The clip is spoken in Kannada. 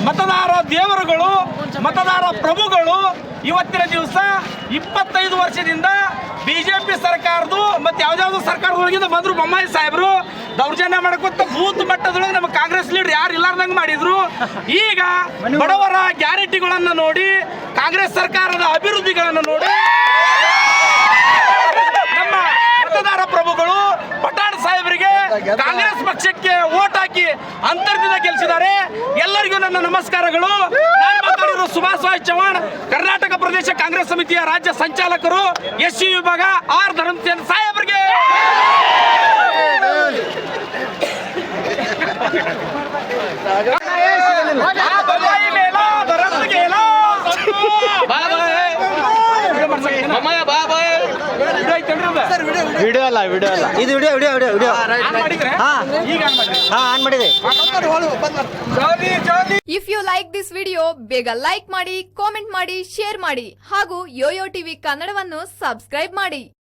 ಮತದಾರ ದೇವರುಗಳು, ಮತದಾರ ಪ್ರಭುಗಳು ಇವತ್ತಿನ ದಿವಸ 25 ವರ್ಷದಿಂದ ಬಿಜೆಪಿ ಸರ್ಕಾರದ್ದು ಮತ್ತೆ ಯಾವ್ದಾವ್ದು ಸರ್ಕಾರದೊಳಗಿಂದ ಬಂದ್ರು ಬೊಮ್ಮಾಯಿ ಸಾಹೇಬರು ದೌರ್ಜನ್ಯ ಮಾಡ್ಕೊತ ಬೂತ್ ಮಟ್ಟದೊಳಗೆ ನಮ್ಮ ಕಾಂಗ್ರೆಸ್ ಲೀಡರ್ ಯಾರು ಇಲ್ಲಾರ್ದಂಗೆ ಮಾಡಿದ್ರು. ಈಗ ಬಡವರ ಗ್ಯಾರಂಟಿಗಳನ್ನು ನೋಡಿ, ಕಾಂಗ್ರೆಸ್ ಸರ್ಕಾರದ ಅಭಿವೃದ್ಧಿಗಳನ್ನು ನೋಡಿ ನಮ್ಮ ಮತದಾರ ಪ್ರಭುಗಳು ಪಟಾಣ್ ಸಾಹೇಬರಿಗೆ ಕಾಂಗ್ರೆಸ್ ಪಕ್ಷಕ್ಕೆ ವೋಟ್ ಹಾಕಿ ಅಂತರ್ದಿಂದ ಗೆಲ್ಲಿಸಿದ್ದಾರೆ. ಎಲ್ಲರಿಗೂ ನನ್ನ ನಮಸ್ಕಾರಗಳು. ನಾನು ಮಾತಾಡಿರೋ ಸುಭಾಷ್ ಚವ್ಹಾಣ್, ಕರ್ನಾಟಕ ಪ್ರದೇಶ ಕಾಂಗ್ರೆಸ್ ಸಮಿತಿಯ ರಾಜ್ಯ ಸಂಚಾಲಕರು, ಎಸ್ಸಿ ವಿಭಾಗ, ಆರ್ ಧರ್ಮಸೇನ್ ಸಾಹೇಬರಿಗೆ. ವಿಡಿಯೋ ಅಲ್ಲ ಇದು ವಿಡಿಯೋ ಆನ್ ಮಾಡಿದೆ. If you like this video ಬೇಗ ಲೈಕ್ ಮಾಡಿ, ಕಾಮೆಂಟ್ ಮಾಡಿ, ಶೇರ್ ಮಾಡಿ ಹಾಗೂ ಯೋಯೋ ಟಿವಿ ಕನ್ನಡವನ್ನು ಸಬ್ಸ್ಕ್ರೈಬ್ ಮಾಡಿ.